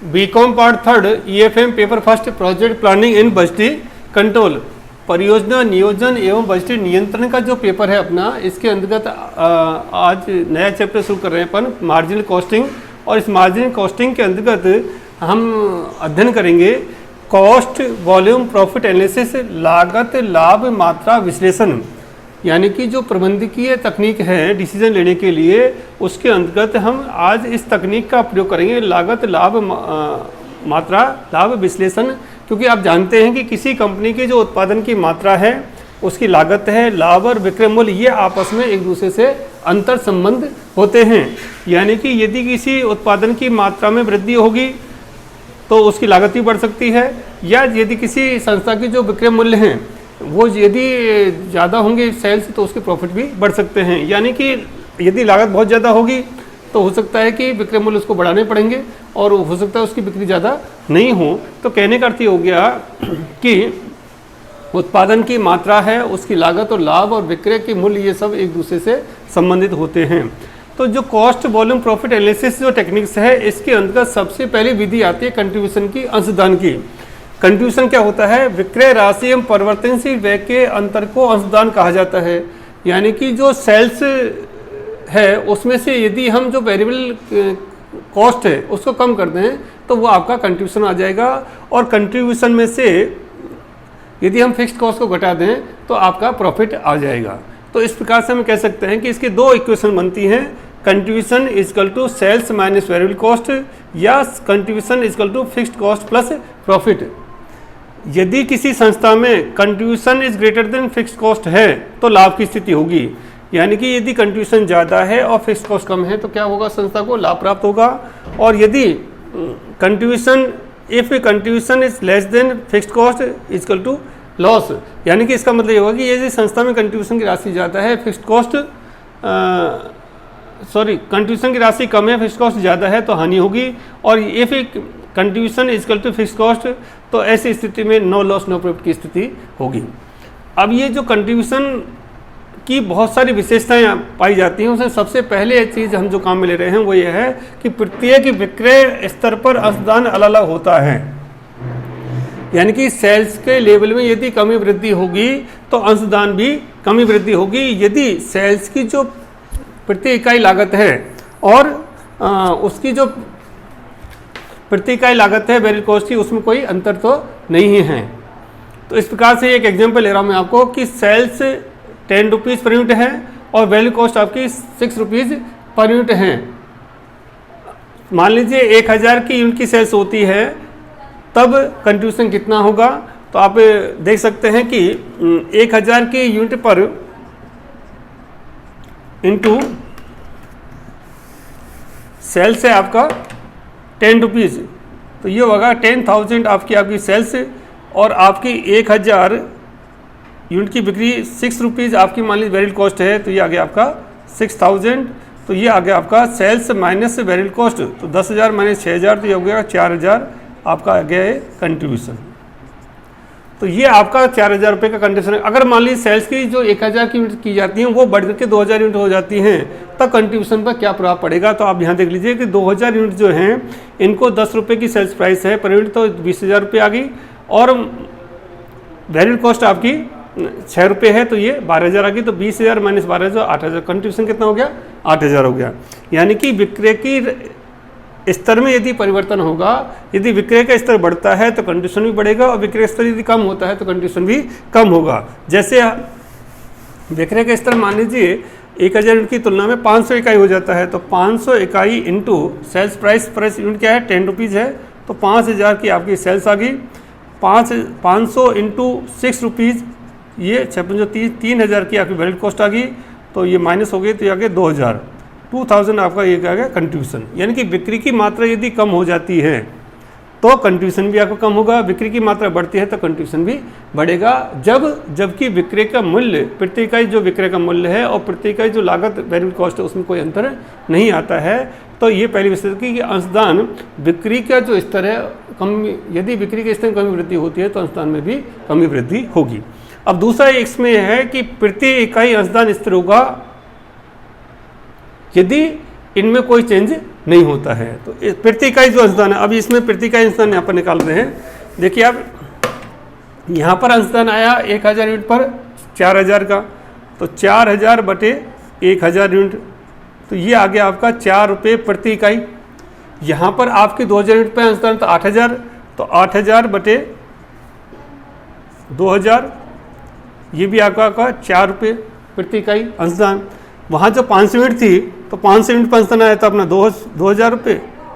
BCom part third EFM paper first project planning in बजटी control, परियोजना नियोजन एवं बजटी नियंत्रण का जो पेपर है अपना, इसके अंतर्गत आज नया चैप्टर शुरू कर रहे हैं अपन, मार्जिनल कॉस्टिंग। और इस मार्जिनल कॉस्टिंग के अंतर्गत हम अध्ययन करेंगे कॉस्ट वॉल्यूम प्रॉफिट एनालिसिस, लागत लाभ मात्रा विश्लेषण, यानी कि जो प्रबंधकीय तकनीक है डिसीजन लेने के लिए, उसके अंतर्गत हम आज इस तकनीक का प्रयोग करेंगे, लागत लाभ मात्रा लाभ विश्लेषण। क्योंकि आप जानते हैं कि किसी कंपनी की जो उत्पादन की मात्रा है, उसकी लागत है, लाभ और विक्रय मूल्य, ये आपस में एक दूसरे से अंतर संबंध होते हैं। यानी कि यदि किसी उत्पादन की मात्रा में वृद्धि होगी तो उसकी लागत भी बढ़ सकती है, या यदि किसी संस्था की जो विक्रय मूल्य हैं वो यदि ज़्यादा होंगे सेल्स, तो उसके प्रॉफिट भी बढ़ सकते हैं। यानी कि यदि लागत बहुत ज़्यादा होगी तो हो सकता है कि विक्रय मूल्य उसको बढ़ाने पड़ेंगे, और हो सकता है उसकी बिक्री ज़्यादा नहीं हो। तो कहने का अर्थ ये हो गया कि उत्पादन की मात्रा है, उसकी लागत और लाभ और विक्रय के मूल्य, ये सब एक दूसरे से संबंधित होते हैं। तो जो कॉस्ट वॉल्यूम प्रॉफिट एनालिसिस जो टेक्निक्स है, इसके अंतर्गत सबसे पहली विधि आती है कंट्रीब्यूशन की, अंशदान की। कंट्रीब्यूशन क्या होता है? विक्रय राशि एवं परिवर्तनशील व्यय के अंतर को अंशदान कहा जाता है। यानी कि जो सेल्स है उसमें से यदि हम जो वेरिएबल कॉस्ट है उसको कम कर दें तो वो आपका कंट्रीब्यूशन आ जाएगा, और कंट्रीब्यूशन में से यदि हम फिक्स्ड कॉस्ट को घटा दें तो आपका प्रॉफिट आ जाएगा। तो इस प्रकार से हम कह सकते हैं कि इसकी दो इक्वेशन बनती हैं, contribution is equal to sales minus variable cost, या contribution is equal to fixed cost plus profit. यदि किसी संस्था में contribution is greater than fixed cost है तो लाभ की स्थिति होगी। यानी कि यदि कंट्रीब्यूशन ज़्यादा है और फिक्स्ड कॉस्ट कम है तो क्या होगा? संस्था को लाभ प्राप्त होगा। और यदि contribution is less than fixed cost equal to loss, यानी कि इसका मतलब ये होगा कि यदि संस्था में कंट्रीब्यूशन की राशि ज़्यादा है, फिक्स्ड कॉस्ट कंट्रीब्यूशन की राशि कम है, फिक्स्ड कॉस्ट ज़्यादा है तो हानि होगी। और ये फिर contribution is equal to fixed cost, तो ऐसी स्थिति में नो लॉस नो प्रॉफिट की स्थिति होगी। अब ये जो कंट्रीब्यूशन की बहुत सारी विशेषताएं पाई जाती हैं, उसमें सबसे पहले चीज़ हम जो काम में ले रहे हैं वो ये है कि प्रत्येक विक्रय स्तर पर अंशदान अलग अलग होता है। यानी कि सेल्स के लेवल में यदि कमी वृद्धि होगी तो अंशदान भी कमी वृद्धि होगी। यदि सेल्स की जो प्रति इकाई लागत है और उसकी जो प्रति इकाई लागत है वेरिएबल कॉस्ट की, उसमें कोई अंतर तो नहीं है। तो इस प्रकार से एक एग्जांपल ले रहा हूँ मैं आपको कि सेल्स 10 रुपीज़ पर यूनिट है और वेरिएबल कॉस्ट आपकी 6 रुपीज़ पर यूनिट है। मान लीजिए 1000 की यूनिट की सेल्स होती है, तब कंट्रीब्यूशन कितना होगा? तो आप देख सकते हैं कि 1000 की यूनिट पर इंटू सेल्स है आपका 10 रुपीज़, तो ये होगा 10,000 आपकी सेल्स, और आपकी 1000 यूनिट की बिक्री 6 रुपीज़ आपकी मान लीजिए वेरिएबल कॉस्ट है, तो ये आ गया आपका 6000। तो ये आ गया आपका सेल्स माइनस वेरिएबल कॉस्ट, तो 10,000 माइनस 6,000, तो ये हो गया 4,000 आपका आ गया है कंट्रीब्यूशन। तो ये आपका 4,000 रुपये का कंट्रीब्यूशन है। अगर मान लीजिए सेल्स की जो 1000 की यूनिट की जाती हैं वो बढ़ करके 2000 यूनिट हो जाती हैं, तब कंट्रीब्यूशन पर क्या प्रभाव पड़ेगा? तो आप यहाँ देख लीजिए कि 2000 यूनिट जो हैं इनको 10 रुपये की सेल्स प्राइस है पर यूनिट, तो 20,000 रुपये आ गई, और वेरिएबल कॉस्ट आपकी 6 रुपये है, तो ये 12,000 आ गई। तो 20,000 माइनस 12,000 8,000, कंट्रीब्यूशन कितना हो गया? 8,000 हो गया। यानी कि विक्रय की स्तर में यदि परिवर्तन होगा, यदि विक्रय का स्तर बढ़ता है तो कंट्रीब्यूशन भी बढ़ेगा, और विक्रय स्तर यदि कम होता है तो कंट्रीब्यूशन भी कम होगा। जैसे विक्रय का स्तर मान लीजिए 1000 यूनिट की तुलना में 500 इकाई हो जाता है, तो 500 इकाई इंटू सेल्स प्राइस यूनिट क्या है? 10 रुपीज़ है, तो 5,000 की आपकी सेल्स आ गई। 500 इंटू 6 रुपीज़, ये 3,000 की आपकी वेरिएबल कॉस्ट आ गई, तो ये माइनस हो गई, तो ये आ गया 2,000 आपका ये क्या गया? कंट्रीब्यूशन। यानी कि बिक्री की मात्रा यदि कम हो जाती है तो कंट्रीब्यूशन भी आपका कम होगा, बिक्री की मात्रा बढ़ती है तो कंट्रीब्यूशन भी बढ़ेगा। जबकि विक्रय का मूल्य, प्रति इकाई जो विक्रय का मूल्य है और प्रति इकाई जो लागत वेरिएबल कॉस्ट है उसमें कोई अंतर नहीं आता है। तो ये पहली विशेषता कि अंशदान बिक्री का जो स्तर है कम, यदि बिक्री के स्तर में कमी वृद्धि होती है तो अंशदान में भी कमी वृद्धि होगी। अब दूसरा इसमें है कि प्रति इकाई अंशदान स्थिर होगा यदि इनमें कोई चेंज नहीं होता है। तो प्रति इकाई जो अंशदान है, अभी इसमें प्रति इकाई अंशदान यहाँ पर निकाल रहे हैं। देखिए आप, यहाँ पर अंशदान आया 1000 यूनिट पर 4000 का, तो 4000 बटे 1000 यूनिट, तो ये आ गया आपका 4 रुपये प्रति इकाई। यहाँ पर आपके 2000 यूनिट पर अंशदान तो 8000, तो 8000 बटे 2000, ये भी आपका 4 रुपये प्रति इकाई अंशदान। वहाँ जो 500 यूनिट थी, तो 500 यूनिट पर अंशदान आया था अपना 2000 रुपये,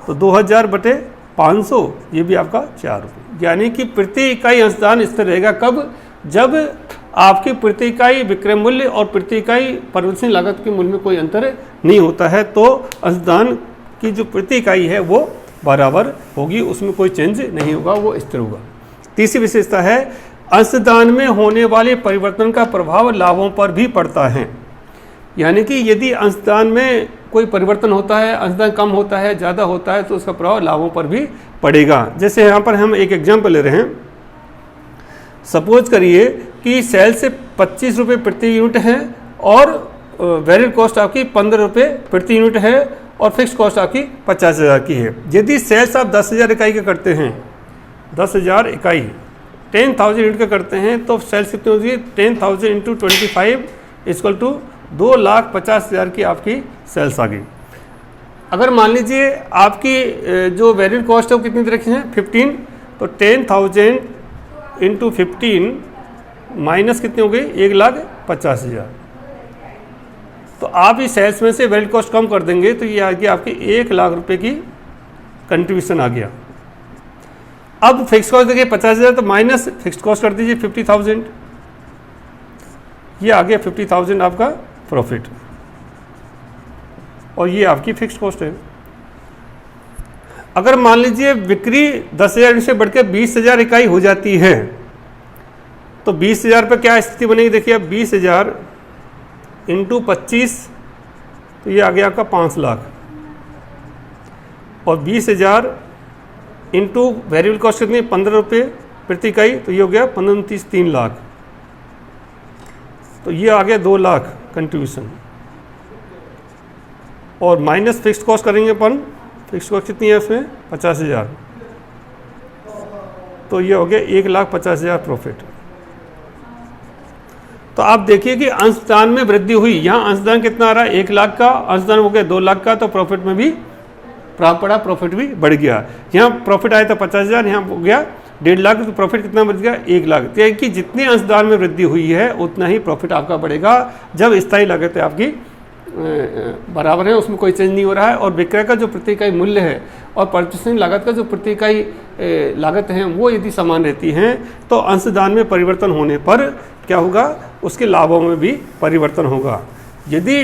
तो 2000 बटे 500, ये भी आपका 4 रुपये। यानी कि प्रति इकाई अंशदान स्थिर रहेगा कब? जब आपकी प्रति इकाई विक्रय मूल्य और प्रति इकाई परिवर्तनीय लागत के मूल्य में कोई अंतर नहीं होता है, तो अंशदान की जो प्रति इकाई है वो बराबर होगी, उसमें कोई चेंज नहीं होगा, वो स्थिर होगा। तीसरी विशेषता है अंशदान में होने वाले परिवर्तन का प्रभाव लाभों पर भी पड़ता है। यानी कि यदि अंशदान में कोई परिवर्तन होता है, अंशदान कम होता है, ज़्यादा होता है, तो उसका प्रभाव लाभों पर भी पड़ेगा। जैसे यहाँ पर हम एक एग्जाम्पल ले रहे हैं। सपोज करिए कि सेल से 25 रुपये प्रति यूनिट है और वेरिएबल कॉस्ट आपकी 15 रुपये प्रति यूनिट है और फिक्स कॉस्ट आपकी 50,000 की है। यदि सेल्स आप 10,000 इकाई का करते हैं, 10,000 इकाई 10,000 यूनिट का करते हैं, तो सेल्स कितनी होगी? 10,000 इंटू 25 इक्वल टू 2,50,000 की आपकी सेल्स आ गई। अगर मान लीजिए आपकी जो वेरिएबल कॉस्ट है वो कितनी रखी है? 15, तो 10,000 इंटू 15 माइनस कितनी हो गई? 1,50,000। तो आप इस सेल्स में से वेरिएबल कॉस्ट कम कर देंगे, तो ये आ गया आपकी 1,00,000 रुपये की कंट्रीब्यूशन आ गया। अब फिक्स कॉस्ट देखिए 50,000, तो माइनस फिक्स कॉस्ट कर दीजिए 50,000, ये आ गया 50,000 आपका प्रॉफिट, और ये आपकी फिक्स कॉस्ट है। अगर मान लीजिए बिक्री 10,000 से बढ़कर 20,000 इकाई हो जाती है, तो 20,000 पर क्या स्थिति बनेगी? देखिए अब 20,000 इंटू 25, तो ये आ गया आपका 5 लाख, और 20,000 इंटू वेरिएबल कॉस्ट कितनी? 15 रुपये प्रति इकाई, तो ये हो गया 15-30 3 लाख, तो ये आ गया 2 लाख कंट्रीब्यूशन। और माइनस फिक्स्ड कॉस्ट करेंगे अपन, फिक्स्ड कॉस्ट कितनी है उसमें? 50,000, तो ये हो गया 1,50,000 प्रॉफिट। तो आप देखिए कि अंशदान में वृद्धि हुई। यहाँ अंशदान कितना आ रहा है? 1 लाख का, अंशदान हो गया 2 लाख का, तो प्रॉफिट में भी प्रभाव पड़ा, प्रॉफिट भी बढ़ गया। यहाँ प्रॉफिट आया था 50,000, यहाँ हो गया 1.5 लाख, तो प्रॉफिट कितना बढ़ गया? 1 लाख। तो कि जितनी अंशदान में वृद्धि हुई है उतना ही प्रॉफिट आपका बढ़ेगा, जब स्थायी लागत आपकी बराबर है, उसमें कोई चेंज नहीं हो रहा है, और विक्रय का जो प्रति इकाई मूल्य है और परिवर्तनीय लागत का जो प्रति इकाई लागत है वो यदि समान रहती हैं, तो अंशदान में परिवर्तन होने पर क्या होगा? उसके लाभों में भी परिवर्तन होगा। यदि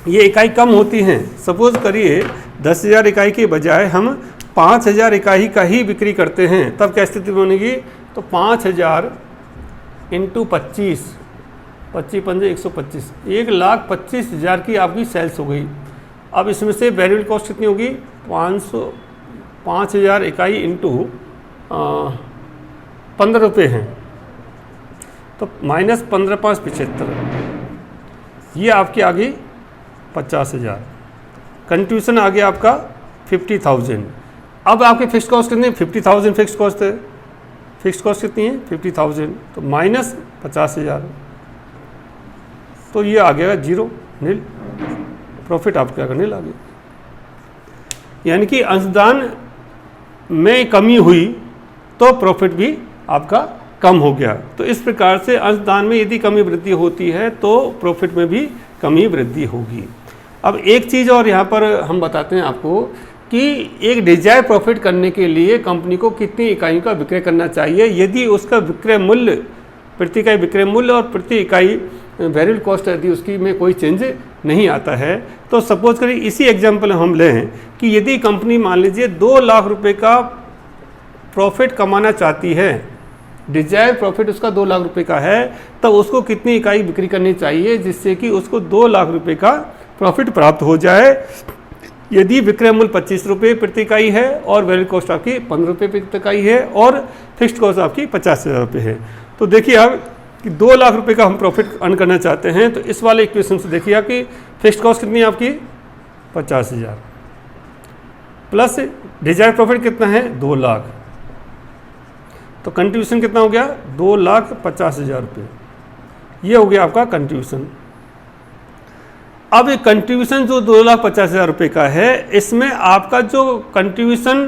ये इकाई कम होती हैं, सपोज करिए 10,000 इकाई के बजाय हम 5,000 इकाई का ही बिक्री करते हैं, तब क्या स्थिति बनेगी? तो 5,000 इंटू 25, 25 125, 1,25,000 की आपकी सेल्स हो गई। अब इसमें से वेरिएबल कॉस्ट कितनी होगी? 5,000 इकाई इंटू 15 रुपये हैं, तो माइनस 15 5 75, ये आपकी आ गई 50,000। कंट्रीब्यूशन आ गया आपका 50,000। अब आपकी फिक्स कॉस्ट कितनी है? 50,000 फिक्स कॉस्ट है। फिक्स कॉस्ट कितनी है? 50,000, तो माइनस 50,000, तो ये आ गया 0 नील, प्रॉफिट आपका नील आ गया। यानी कि अंशदान में कमी हुई तो प्रॉफिट भी आपका कम हो गया। तो इस प्रकार से अंशदान में यदि कमी वृद्धि होती है तो प्रॉफिट में भी कमी वृद्धि होगी। अब एक चीज़ और यहाँ पर हम बताते हैं आपको कि एक डिजायर्ड प्रॉफिट करने के लिए कंपनी को कितनी इकाइयों का विक्रय करना चाहिए। यदि उसका विक्रय मूल्य, प्रति इकाई विक्रय मूल्य और प्रति इकाई वेरिएबल कॉस्ट यदि उसकी में कोई चेंज नहीं आता है, तो सपोज करिए इसी एग्जांपल हम लें कि यदि कंपनी मान लीजिए 2 लाख रुपए का प्रॉफिट कमाना चाहती है, डिजायर्ड प्रॉफिट उसका 2 लाख रुपए का है, तो उसको कितनी इकाई बिक्री करनी चाहिए जिससे कि उसको 2 लाख रुपए का प्रॉफिट प्राप्त हो जाए। यदि विक्रय मूल्य 25 रुपये प्रति इकाई है और वेरिएबल कॉस्ट आपकी 15 रुपये प्रति इकाई है और फिक्स्ड कॉस्ट आपकी 50,000 रुपये है, तो देखिए आप कि 2 लाख रुपए का हम प्रॉफिट अर्न करना चाहते हैं, तो इस वाले इक्वेशन से देखिए आप कि फिक्स्ड कॉस्ट कितनी है आपकी 50,000 प्लस डिजायर्ड प्रॉफिट कितना है 2 लाख, तो कंट्रीब्यूशन कितना हो गया 2,50,000 रुपये। ये हो गया आपका कंट्रीब्यूशन। अब ये कंट्रीब्यूशन जो 2,50,000 रुपये का है, इसमें आपका जो कंट्रीब्यूशन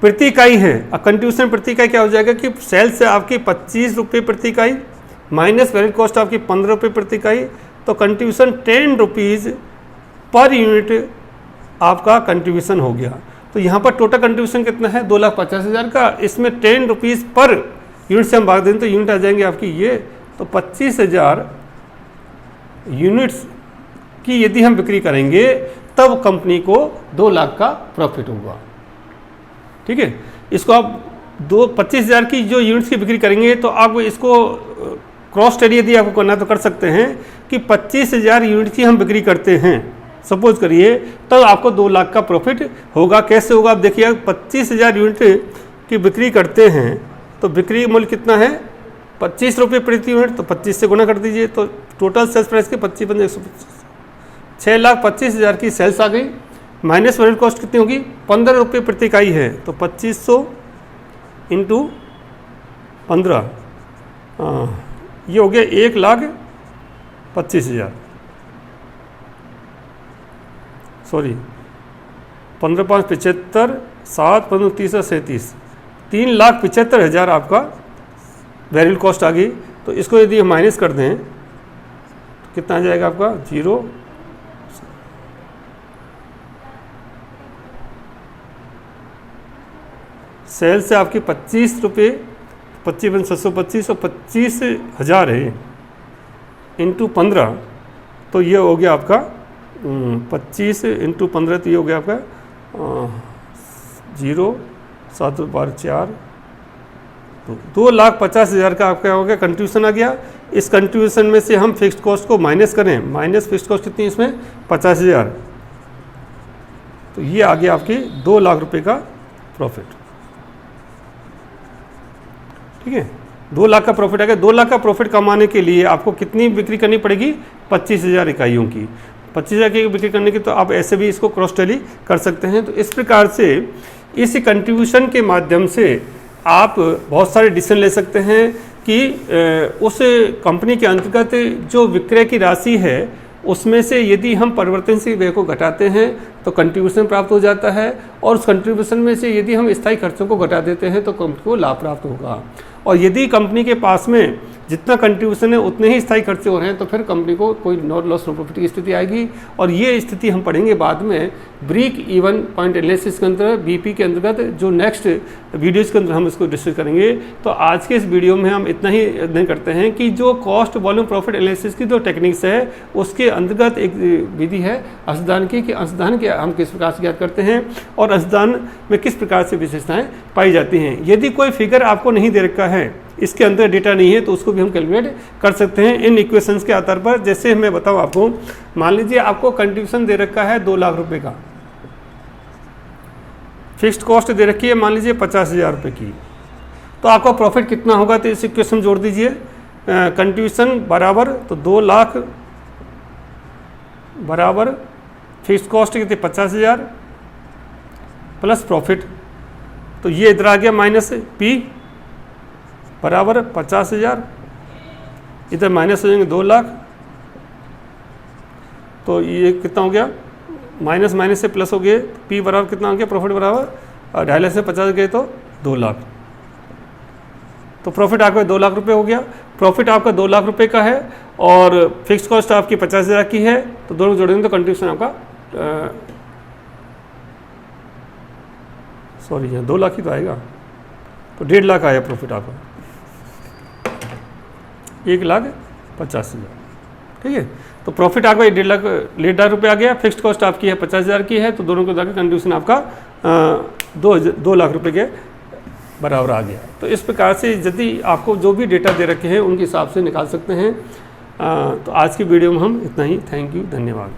प्रति इकाई है, अब कंट्रीब्यूशन प्रति इकाई क्या हो जाएगा कि सेल से आपकी 25 रुपये प्रति इकाई माइनस वेरिएबल कॉस्ट आपकी 15 रुपये प्रति इकाई, तो कंट्रीब्यूशन 10 रुपीज़ पर यूनिट आपका कंट्रीब्यूशन हो गया। तो यहाँ पर टोटल कंट्रीब्यूशन कितना है 2,50,000 का, इसमें 10 रुपीज़ पर यूनिट से हम भाग दें तो यूनिट आ जाएंगे आपकी ये, तो 25,000 यूनिट्स की यदि हम बिक्री करेंगे तब कंपनी को 2 लाख का प्रॉफिट होगा। ठीक है, इसको आप 25,000 की जो यूनिट्स की बिक्री करेंगे तो आप इसको क्रॉस टैली यदि आपको करना तो कर सकते हैं कि 25,000 यूनिट की हम बिक्री करते हैं सपोज करिए, तब आपको 2 लाख का प्रॉफिट होगा। कैसे होगा आप देखिए, 25,000 यूनिट की बिक्री करते हैं तो बिक्री मूल्य कितना है 25 रुपये प्रति यूनिट, तो 25 से गुना कर दीजिए, तो टोटल सेल्स प्राइस के 25 बंद 125, 6,25,000 की सेल्स आ गई, माइनस वेरिएबल कॉस्ट कितनी होगी 15 रुपये प्रति इकाई है, तो 2500 इंटू 15, ये हो गया 1,25,000, सॉरी 15 5 75, 7 15 30 37, 3,75,000 आपका वेरिएबल कॉस्ट आ गई। तो इसको यदि हम माइनस कर दें तो कितना आ जाएगा आपका 0, सेल से आपकी 25 रुपये 25 725 और 25,000 है इंटू 15, तो ये हो गया आपका 25 इंटू 15, तो ये हो गया आपका 0 7 12 4, तो 2,50,000 का आपका हो गया कंट्रीब्यूशन आ गया। इस कंट्रीब्यूशन में से हम फिक्स्ड कॉस्ट को माइनस करें, माइनस फिक्स्ड कॉस्ट कितनी इसमें 50,000, तो ये आ गया आपकी 2 लाख रुपए का प्रॉफिट। ठीक है, 2 लाख का प्रॉफिट आ गया। 2 लाख का प्रॉफिट कमाने के लिए आपको कितनी बिक्री करनी पड़ेगी 25,000 इकाइयों की, 25,000 की बिक्री करने की, तो आप ऐसे भी इसको क्रॉस टैली कर सकते हैं। तो इस प्रकार से इस कंट्रीब्यूशन के माध्यम से आप बहुत सारे डिसीजन ले सकते हैं कि उस कंपनी के अंतर्गत जो विक्रय की राशि है उसमें से यदि हम परिवर्तनशील व्यय को घटाते हैं तो कंट्रीब्यूशन प्राप्त हो जाता है, और उस कंट्रीब्यूशन में से यदि हम स्थायी खर्चों को घटा देते हैं तो कंपनी को लाभ प्राप्त होगा। और यदि कंपनी के पास में जितना कंट्रीब्यूशन है उतने ही स्थायी खर्चे हो रहे हैं तो फिर कंपनी को कोई नो लॉस नो प्रॉफिट की स्थिति आएगी। और ये स्थिति हम पढ़ेंगे बाद में ब्रेक इवन पॉइंट एनालिसिस के अंदर, बीपी के अंतर्गत, जो नेक्स्ट वीडियोज़ के अंदर हम इसको डिस्कस करेंगे। तो आज के इस वीडियो में हम इतना ही अध्ययन करते हैं कि जो कॉस्ट वॉल्यूम प्रॉफिट एनालिसिस की जो टेक्निक्स है उसके अंतर्गत एक विधि है अंशदान की, कि अंशदान के हम किस प्रकार से ज्ञात करते हैं और अंशदान में किस प्रकार से विशेषताएं पाई जाती हैं। यदि कोई फिगर आपको नहीं दे रखा है, इसके अंदर डेटा नहीं है, तो उसको भी हम कैलकुलेट कर सकते हैं इन इक्वेशंस के आधार पर। जैसे मैं बताऊं आपको, मान लीजिए आपको कंट्रीब्यूशन दे रखा है 2 लाख रुपए का, फिक्स्ड कॉस्ट दे रखी है मान लीजिए 50,000 रुपये की, तो आपका प्रॉफिट कितना होगा, तो इस इक्वेशन जोड़ दीजिए। कंट्रीब्यूशन बराबर, तो 2 लाख बराबर फिक्स्ड कॉस्ट कितनी 50,000 प्लस प्रॉफिट, तो ये इधर आ गया माइनस पी बराबर 50,000, इधर माइनस हो जाएंगे 2 लाख, तो ये कितना हो गया माइनस माइनस से प्लस हो गए, पी बराबर कितना हो गया प्रॉफिट बराबर 2.5 से 50 गए तो 2 लाख, तो प्रॉफिट आपका 2 लाख रुपए हो गया। प्रॉफिट आपका 2 लाख रुपए का है और फिक्स कॉस्ट आपकी 50,000 की है, तो दोनों जोड़ेंगे तो कंट्रीब्यूशन आपका सॉरी यहाँ 2 लाख ही तो आएगा, तो 1.5 लाख आया प्रॉफिट आपका, 1,50,000। ठीक है, तो प्रॉफिट आपका 1.5 लाख रुपये आ गया, फिक्स्ड कॉस्ट आपकी है 50,000 की है, तो दोनों को जाकर कंट्रीब्यूशन आपका 2 लाख रुपए के बराबर आ गया। तो इस प्रकार से यदि आपको जो भी डेटा दे रखे हैं उनके हिसाब से निकाल सकते हैं। तो आज की वीडियो में हम इतना ही। थैंक यू, धन्यवाद।